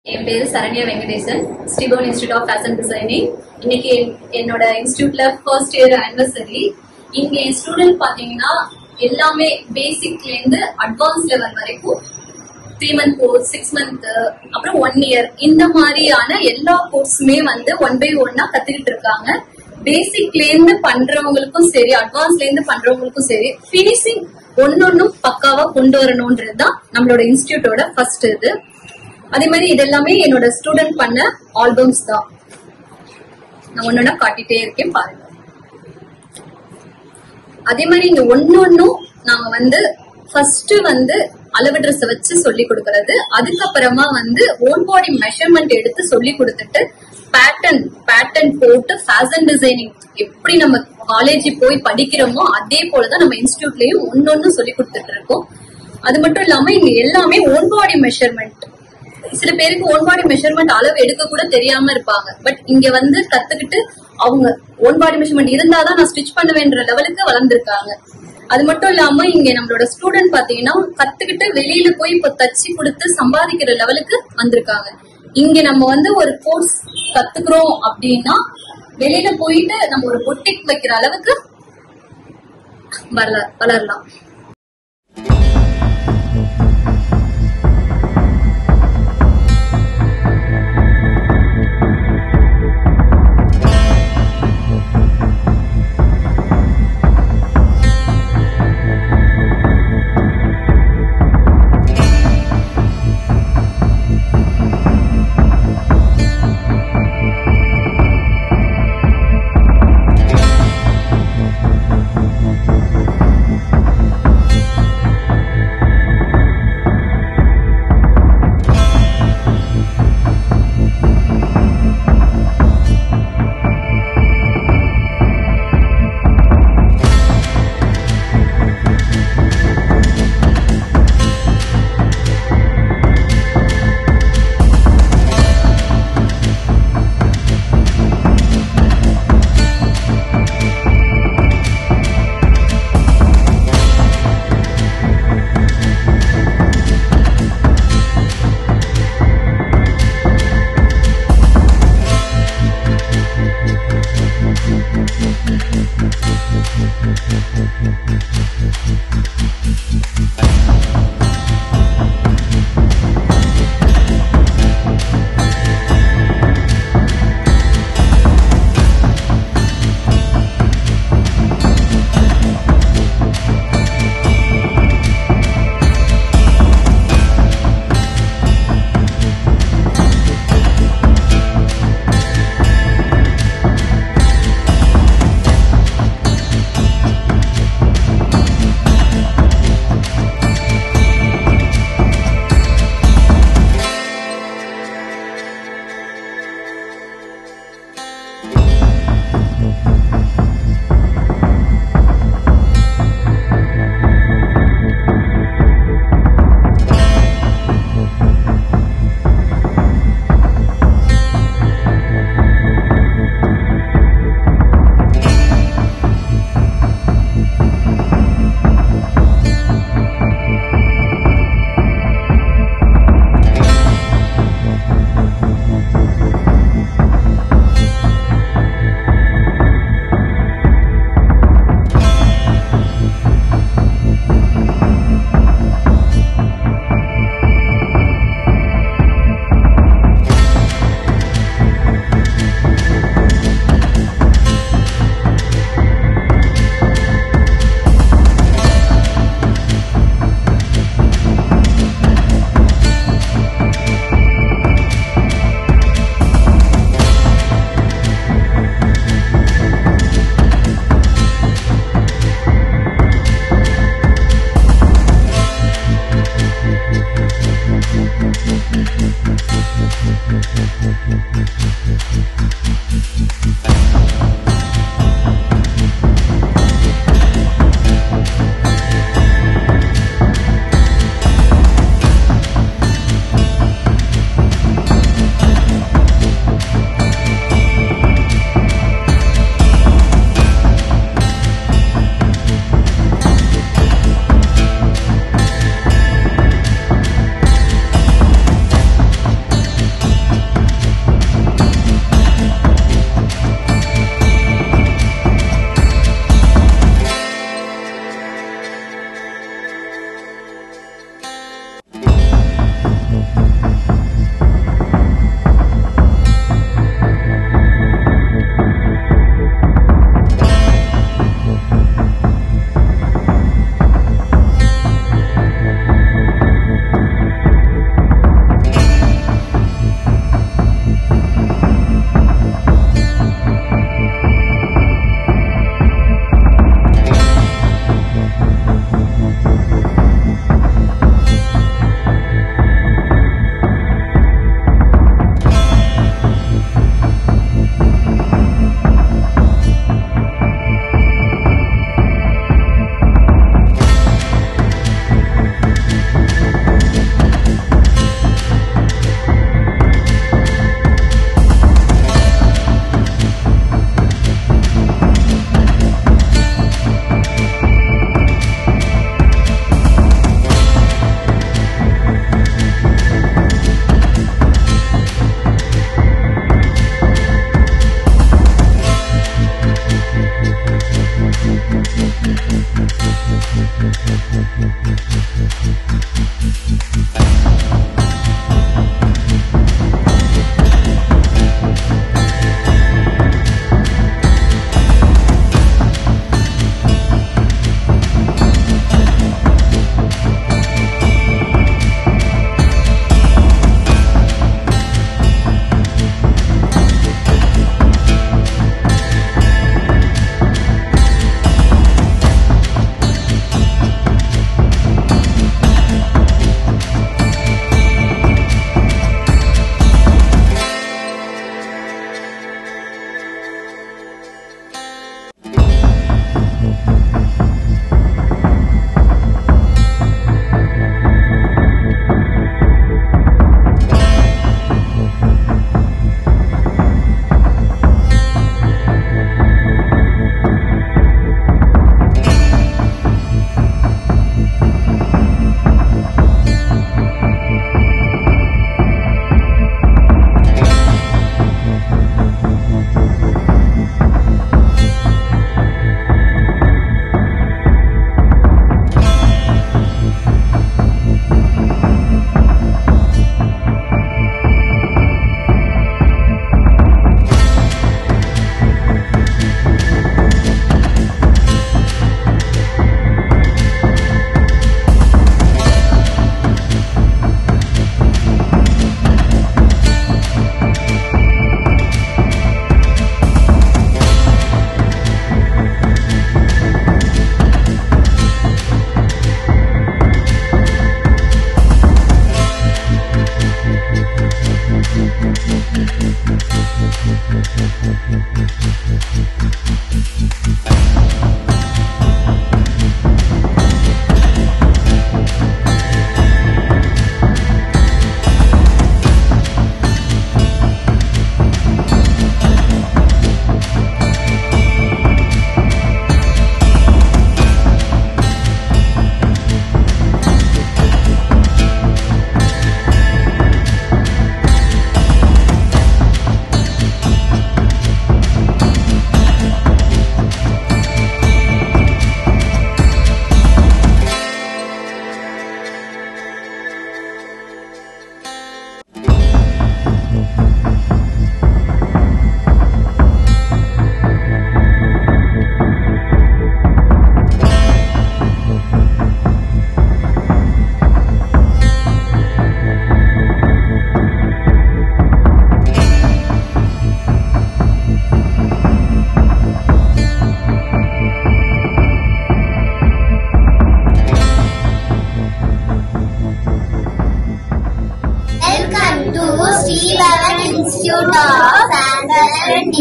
என் பேரு Saranya Venkatesan, Sribhavan institute of fashion designing. இன்னைக்கு என்னோட இன்ஸ்டிடியூட்ல ஃபர்ஸ்ட் இயர் ஆனிவர்சரி. இங்க என் ஸ்டூடெண்ட் பாத்தீங்கன்னா எல்லாமே பேசிக்ல இருந்து அட்வான்ஸ் லெவல் வரைக்கும் 3 month கோர்ஸ், 6 month, அப்புறம் 1 year இந்த மாதிரியான எல்லா கோர்ஸுமே வந்து 1 by 1 கத்துக்கிட்டு இருக்காங்க. பேசிக்ல இருந்து பண்றவங்களுக்கும் சரி, அட்வான்ஸ்ல இருந்து பண்றவங்களுக்கும் சரி, பினிஷிங் ஒன்னொன்னும் பக்காவா கொண்டு வரணும்ன்றதுதான் நம்மளோட இன்ஸ்டிடியூட்டோட ஃபர்ஸ்ட் இது. அதே மாதிரி இதெல்லாமே என்னோட ஸ்டூடெண்ட் பண்ண ஆல்பம்ஸ் தான். நான் ஒன்னொன்னா காட்டிட்டே இருக்கேன் பாருங்க. அதே மாதிரி இங்க ஒன்னொன்னும் நாங்க வந்து ஃபர்ஸ்ட் வந்து அளவு ட்ரெஸ் வச்சு சொல்லி கொடுக்கறது, அதுக்கப்புறமா வந்து ஓன் பாடி மெஷர்மெண்ட் எடுத்து சொல்லி கொடுத்துட்டு பேட்டர்ன் போட்டு ஃபேஷன் டிசைனிங் எப்படி நம்ம காலேஜ் போய் படிக்கிறோமோ அதே போலதான் நம்ம இன்ஸ்டிடியூட்லயும் ஒன்னொன்னு சொல்லி கொடுத்துட்டு இருக்கோம். அது மட்டும் இல்லாம இங்க எல்லாமே ஓன் பாடி மெஷர்மெண்ட். சில பேருக்கு ஓன் பாடி மெஷர்மெண்ட் அளவு எடுக்க கூட தெரியாம இருப்பாங்க. பட் இங்க வந்து கத்துக்கிட்டு அவங்க ஓன் பாடி மெஷர்மெண்ட் இருந்தாதான் நான் ஸ்டிச் பண்ணுவேன்ற லெவலுக்கு வளர்ந்துருக்காங்க. அது மட்டும் இல்லாம இங்க நம்மளோட ஸ்டூடெண்ட் பாத்தீங்கன்னா கத்துக்கிட்டு வெளியில போய் இப்ப தச்சு கொடுத்து சம்பாதிக்கிற லெவலுக்கு வந்திருக்காங்க. இங்க நம்ம வந்து ஒரு கோர்ஸ் கத்துக்கிறோம் அப்படின்னா வெளியில போயிட்டு நம்ம ஒரு பொட்டிக் வைக்கிற அளவுக்கு வளரலாம்.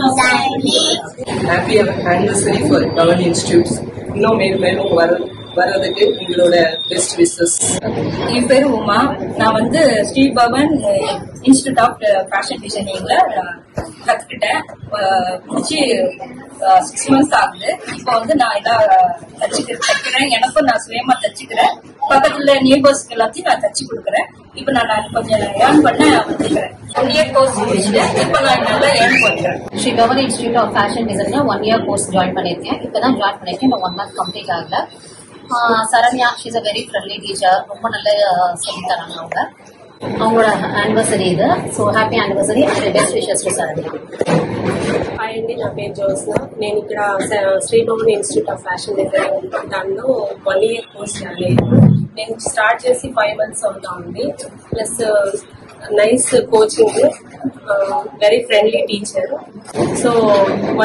Happy anniversary for Government Institutes. இன்னும் மேலும் வர்றதுக்கு எங்களோட பெஸ்ட் விஷஸ். என் பேரு உமா. நான் வந்து Sri Bhavan institute of fashion டிசைனிங்ல கத்துக்கிட்டேன். முடிச்சு 6 months ஆகுது. இப்போ வந்து நான் எல்லாம் தைக்கிறேன். எனக்கும் நான் சுயமா தச்சுக்கிறேன். பக்கத்துல நேபர்ஸ்க்கு எல்லாத்தையும் நான் தச்சு கொடுக்குறேன். இப்ப நான் கொஞ்சம் ஏர்ன் பண்ண வந்துக்கிறேன். 1 year கோர்ஸ் முடிச்சுட்டு இப்ப நான் நல்லா ஏர்ன் பண்றேன். Sri Bhavan institute of fashion டிசைன்ல 1 year கோர்ஸ் ஜாயின் பண்ணிருக்கேன். இப்பதான் ஜாயின் பண்ணிருக்கேன். இன்னும் 1 month கம்ப்ளீட் ஆகல. Saranya, she's a very friendly teacher. ரொம்ப நல்ல சொல்லி தராங்க அவங்க. அவங்களோட ஆனிவர்சரி இது. So happy anniversary and best wishes to Saranya. Hi అండి, నా పేరు జ్యోత్స్న. నేను ఇక్కడ Sri Bhavan institute of fashion designing దానిలో 1 year కోర్స్ జాయిన్. నేను స్టార్ట్ చేసి 5 months అవుతా ఉంది. Plus nice coaching, very friendly teacher. So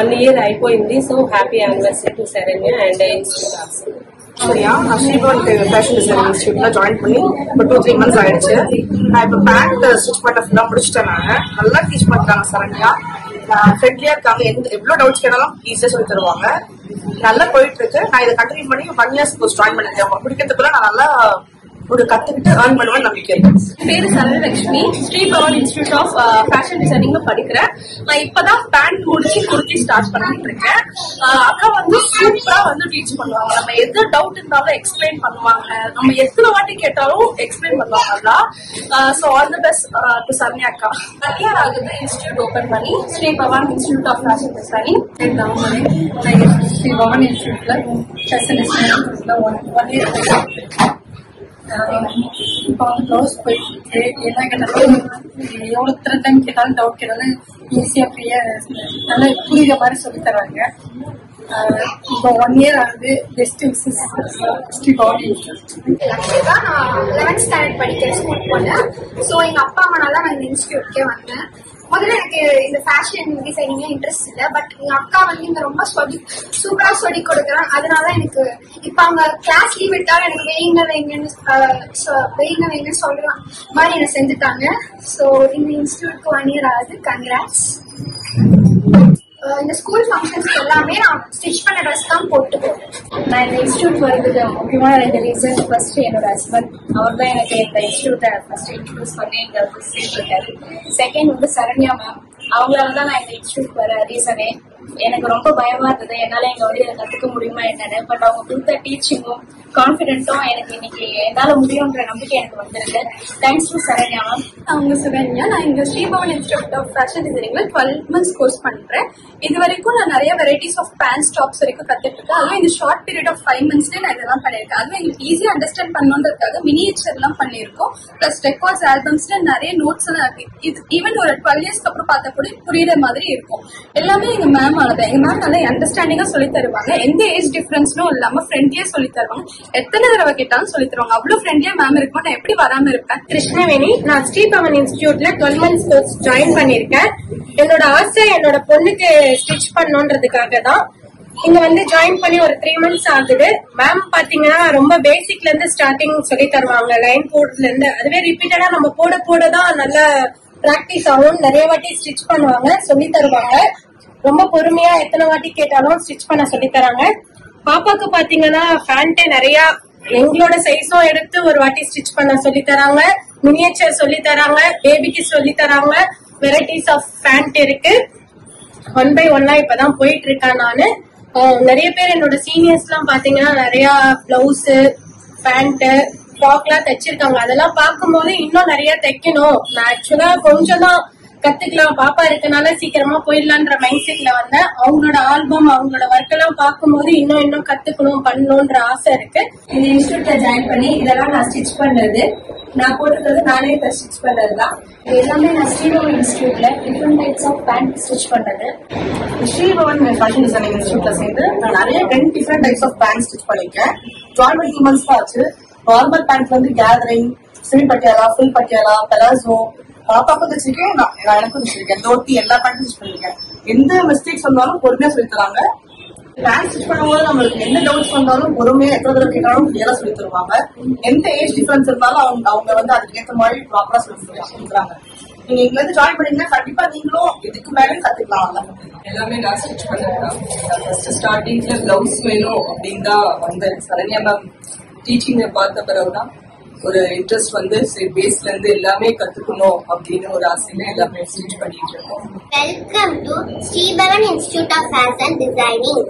1 year అయిపోయింది. So happy anniversary to Saranya and institute also. சரியா, நான் ஸ்ரீபவன் ஃபேஷன் டிசைனிங் இன்ஸ்டியூட்ல ஜாயின் பண்ணி இப்போ 2-3 months ஆயிடுச்சு. நான் இப்போ பேண்ட் ஸ்டிச் பண்ண ஃபுல்லா முடிச்சிட்டேன். நல்லா டீச் பண்றாங்க சரண்யா. ஃப்ரெண்ட்லியா இருக்காங்க. எவ்வளவு டவுட்ஸ் கேட்டாலும் ஈஸியா சொல்லி தருவாங்க. நல்லா போயிட்டு இருக்கு. நான் இதை கண்டினியூ பண்ணி 1 year கோர்ஸ் ஜாயின் பண்ணிருக்கேன். பிடிக்கிறதுக்குள்ள நான் நல்லா ஒரு கத்துக்கிட்டு ஏர்ன் பண்ணுவேன் நம்பிக்கை இருக்கு. பேரு Saralakshmi. Sri Bhavan institute of fashion டிசைனிங்ல படிக்கிறேன். நான் இப்பதான் பேண்ட் முடிச்சு குர்த்தி ஸ்டார்ட் பண்ணிட்டு இருக்கேன். அக்கா வந்து சூப்பரா வந்து டீச் பண்ணுவாங்க. நம்ம எது டவுட் இருந்தாலும் எக்ஸ்பிளைன் பண்ணுவாங்க. நம்ம எத்தனை வாட்டி கேட்டாலும் எக்ஸ்பிளைன் பண்ணுவாங்க. So all the best to Saranya அக்கா. நிறைய ஆகுது இன்ஸ்டிடியூட் ஓபன் பண்ணி Sri Bhavan institute of fashion designing. Sri Bhavan இன்ஸ்டிடியூட்ல ஃபேஷன் டிசைனிங்ல 1 year இப்போ க்ளோஸ் போயிட்டு இருக்கு. என்ன கேட்டாலும் எவ்வளவு டைம் கேட்டாலும் டவுட் கேட்டாலும் ஈஸியா ஃப்ரீயா நல்லா புரியுற மாதிரி சொல்லி தராங்க. இப்போ 1 year ஆகுது. Best Sri Bhavan institute. நான் 11th ஸ்டாண்டர்ட் படிக்கிற ஸ்கூல் போனேன். ஸோ எங்க அப்பா அம்மானால நான் இந்த இன்ஸ்டிடியூட்கே வந்தேன். முதல்ல எனக்கு இந்த ஃபேஷன் டிசைனிங்ல இன்ட்ரெஸ்ட் இல்லை. பட் எங்க அக்கா வந்து இங்க ரொம்ப சூப்பரா சொல்லி கொடுக்குறாங்க. அதனால எனக்கு இப்ப அவங்க கிளாஸ் லீவ் விட்டாலும் எனக்கு வைங்கன்னு சொல்றாங்க மாதிரி என்ன செஞ்சுட்டாங்க. ஸோ இந்த இன்ஸ்டிடியூட்க்கு 1 year ஆகுது. கங்க்ராட்ஸ். இந்த ஸ்கூல் ஃபங்க்ஷன்ஸ் எல்லாமே நான் ஸ்டிச் பண்ண ட்ரெஸ் தான் போட்டு போறேன். நான் இந்த இன்ஸ்டியூட் வரதுக்கு முக்கியமான 2 ரீசன். ஃபர்ஸ்ட் என்னோட ஹஸ்பண்ட், அவர் தான் எனக்கு இந்த இன்ஸ்டியூட்டை ஃபர்ஸ்ட் இன்ட்ரோடியூஸ் பண்ணி இங்க சேர்த்துருக்காரு. செகண்ட் வந்து சரண்யா மேம், அவங்களால தான் நான் இந்த இன்ஸ்டியூட் வர ரீசனே. எனக்கு ரொம்ப பயமா இருந்தது என்னால இங்க வந்து கத்துக்க முடியுமா என்னன்னு. பட் அவங்க கொடுத்த டீச்சிங்கும் கான்பிடென்ட்டும் எனக்கு இன்னைக்கு என்னால முடியும்ன்ற நம்பிக்கை எனக்கு வந்திருக்கு. Thanks to Saranya ma'am. அவங்க சரண்யா. நான் இங்க ஸ்ரீபவன் இன்ஸ்டிடியூட் ஆஃப் ஃபேஷன் டிசைனிங்ல 12 months கோர்ஸ் பண்றேன். இது வரைக்கும் நான் நிறைய வெரைட்டிஸ் ஆஃப் பேண்ட்ஸ் டாப்ஸ் வரைக்கும் கத்துட்டு இருக்கேன். அதுவும் இந்த ஷார்ட் பீரியட் ஆஃப் 5 monthsல நான் இதெல்லாம் பண்ணிருக்கேன். அதுவும் எங்களுக்கு ஈஸியா அண்டர்ஸ்டாண்ட் பண்ணணுன்றதுக்காக மினியேச்சர் எல்லாம் பண்ணிருக்கோம். பிளஸ் ரெக்கார்ட்ஸ் ஆல்பம்ஸ்ல நிறைய நோட்ஸ் எல்லாம் இருக்கு. இது ஈவன் ஒரு 12 years அப்புறம் பார்த்தா கூட புரியுற மாதிரி இருக்கும். எல்லாமே எங்க மேம் ஆனது. எங்க மேம் நல்லா அண்டர்ஸ்டாண்டிங்கா சொல்லி தருவாங்க. எந்த ஏஜ் டிஃபரன்ஸ்னும் இல்லாம ஃப்ரெண்ட்லியா சொல்லி தருவாங்க. எத்தனை தடவை கேட்டாலும் சொல்லி தருவாங்க. அவ்வளவு ஃப்ரெண்ட்லியா மேம் இருக்கும். நான் எப்படி வராம இருப்பேன். கிருஷ்ணவேணி. நான் ஸ்ரீபவன் இன்ஸ்டிடியூட்ல 12 months கோர்ஸ் ஜாயின் பண்ணிருக்கேன். என்னோட ஆசை என்னோட பொண்ணுக்கு ஸ்டிச் பண்ணணுன்றதுக்காக தான் இங்க வந்து ஜாயின் பண்ணி ஒரு 3 months ஆகுது. மேம் பாத்தீங்கன்னா ரொம்ப பேசிக்ல இருந்து ஸ்டார்டிங் சொல்லி தருவாங்க. லைன் போடுறதுல இருந்து அதுவே ரிப்பீட்டடா நம்ம போடதான் நல்லா பிராக்டிஸ் ஆகும். நிறைய வாட்டி ஸ்டிச் பண்ணுவாங்க, சொல்லி தருவாங்க. ரொம்ப பொறுமையா எத்தனை வாட்டி கேட்டாலும் ஸ்டிச் பண்ண சொல்லி தராங்க. பாப்பாக்கு பாத்தீங்கன்னா பேண்ட் நிறைய எங்களோட சைஸும் எடுத்து ஒரு வாட்டி ஸ்டிச் பண்ண சொல்லி தராங்க. மினியேச்சர் சொல்லி தராங்க, பேபிக்கு சொல்லி தராங்க. வெரைட்டிஸ் ஆஃப் பேண்ட் இருக்கு. 1 by 1 இப்பதான் போயிட்டு இருக்கேன் நானு. நிறைய பேர் என்னோட சீனியர்ஸ் எல்லாம் பாத்தீங்கன்னா நிறைய பிளவுஸ், பேண்ட், ஃப்ராக் எல்லாம் தைச்சிருக்காங்க. அதெல்லாம் பார்க்கும்போது இன்னும் நிறைய தைக்கணும். நான் ஆக்சுவலா கொஞ்சம் தான் கத்துக்கலாம், பாப்பா இருக்கனால சீக்கிரமா போயிடலான்ற மைண்ட் செட்ல வந்தேன். அவங்களோட ஆல்பம், அவங்களோட ஒர்க் எல்லாம் பார்க்கும்போது இன்னும் கத்துக்கணும், பண்ணணும்ன்ற ஆசை இருக்கு. இந்த இன்ஸ்டியூட்ல ஜாயின் பண்ணி இதெல்லாம் நான் ஸ்டிச் பண்றது, நான் போட்டுக்கிறது நானே இப்ப ஸ்டிச் பண்றதுதான். எல்லாமே நான் ஸ்ரீபவன் இன்ஸ்டியூட்ல different types of pant stitch பண்றது. ஸ்ரீபவன் ஃபேஷன் டிசைனிங் இன்ஸ்டியூட்ல சேர்ந்து நான் நிறைய 10 different types of pant stitch பண்ணிருக்கேன். ஜாயின் பண்ணி 2 months ஆச்சு. நார்மல் பேண்ட்ல இருந்து gathering, semi Patiala, full Patiala, palazzo, பாப்பாக்கும் வச்சிருக்கேன், நான் எனக்கும் வச்சிருக்கேன். தோட்டி எல்லா பேண்ட்டும் ஸ்டிச் பண்ணிருக்கேன். எந்த மிஸ்டேக்ஸ் வந்தாலும் பொறுமையா சொல்லி தராங்க. பேண்ட் ஸ்டிச் பண்ணும்போது நம்மளுக்கு என்ன டவுட்ஸ் வந்தாலும் பொறுமையா எத்தனை தடவை கேட்டாலும் கிளியரா சொல்லி தருவாங்க. எந்த ஏஜ் டிஃபரன்ஸ் இருந்தாலும் அவங்க வந்து அதுக்கு ஏற்ற மாதிரி ப்ராப்பரா சொல்லி கொடுக்குறாங்க. நீங்க இங்க வந்து ஜாயின் பண்ணீங்கன்னா கண்டிப்பா நீங்களும் இதுக்கு மேலே கத்துக்கலாம். எல்லாமே நான் ஸ்டிச் பண்ணேன். ஃபர்ஸ்ட் ஸ்டார்டிங்ல பிளவுஸ் வேணும் அப்படின்னு தான் வந்தேன். சரண்யா மேம் டீச்சிங்க பார்த்த பிறகுதான் ஒரு இன்ட்ரெஸ்ட் வந்து பேஸ்ல இருந்து எல்லாமே கத்துக்கணும் அப்படின்னு ஒரு ஆசையில எல்லாமே ஸ்டிச் பண்ணிட்டு இருக்கோம். Welcome to Sribhavan institute of fashion designing.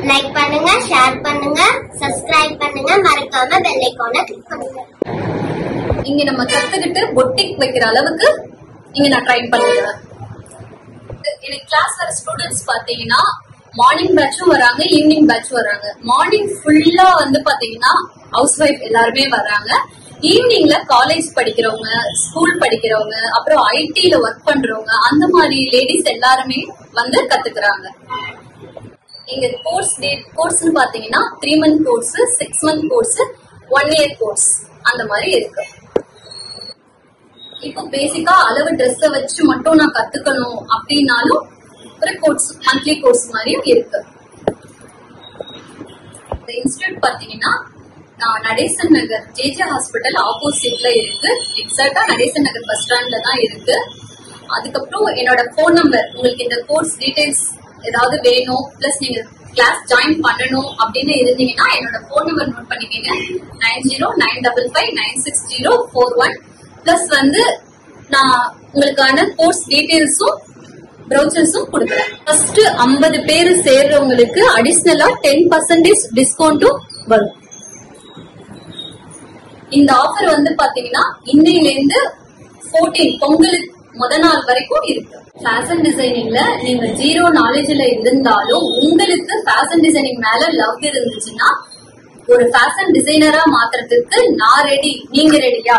Like பண்ணுங்க, ஷேர் பண்ணுங்க, சப்ஸ்கிரைப் பண்ணுங்க, மறக்காம பெல் ஐகானை கிளிக் பண்ணுங்க. இங்க நம்ம கத்துக்கிட்டு பொட்டிக் வைக்கிற அளவுக்கு இங்க நான் ட்ரைன் பண்ணுவேன். எனக்கு கிளாஸ் வர ஸ்டூடெண்ட்ஸ் பாத்தீங்கன்னா மார்னிங் பேட்சும் வராங்க, ஈவினிங் பேட்சும் வராங்க. மார்னிங் ஃபுல்லா வந்து பாத்தீங்கன்னா ஹவுஸ் ஒய்ஃப் எல்லாருமே வராங்க. ஈவினிங்ல காலேஜ் படிக்கிறவங்க, ஸ்கூல் படிக்கிறவங்க, அப்புறம் ஐடில ஒர்க் பண்றவங்க, அந்த மாதிரி லேடிஸ் எல்லாருமே வந்து கத்துக்கிறாங்க. இங்க கோர்ஸ் பாத்தீங்கன்னா 3 month course, 6 month course, 1 year course அந்த மாதிரி இருக்கு. இப்போ பேசிக்கா அளவு ட்ரெஸ் வச்சு மட்டும் நான் கத்துக்கணும் அப்படின்னாலும் ஒரு கோர்ஸ், மந்த்லி கோர்ஸ் மாதிரியும் இருக்கு. இந்த இன்ஸ்டிடியூட் பாத்தீங்கன்னா நடேசன் நகர் ஜேஜே ஹாஸ்பிட்டல் ஆப்போசிட்ல இருக்கு. எக்ஸாக்டா நடேசன் நகர் பஸ் ஸ்டாண்ட்ல தான் இருக்கு. அதுக்கப்புறம் என்னோட போன் நம்பர், உங்களுக்கு இந்த கோர்ஸ் டீடைல்ஸ் ஏதாவது வேணும், பிளஸ் நீங்க கிளாஸ் ஜாயின் பண்ணணும் அப்படின்னு இருந்தீங்கன்னா என்னோட போன் நம்பர் நோட் பண்ணிக்கங்க. 9095596041. பிளஸ் வந்து நான் உங்களுக்கான கோர்ஸ் டீடைல்ஸும் ப்ரௌச்சர்ஸும் கொடுக்குறேன். ஃபர்ஸ்ட் 50 பேர் சேர்றவங்களுக்கு அடிஷனலா 10% டிஸ்கவுண்டும் வரும். இந்த ஆஃபர் வந்து பாத்தீங்கன்னா இன்னையில இருந்து 14 பொங்கலுக்கு முத நாள் வரைக்கும் இருக்கு. ஃபேஷன் டிசைனிங்ல நீங்க 0 நாலேஜ்ல இருந்தாலும் உங்களுக்கு ஃபேஷன் டிசைனிங் மேல லவ் இருந்துச்சுன்னா ஒரு ஃபேஷன் டிசைனரா மாத்துறதுக்கு நான் ரெடி. நீங்க ரெடியா?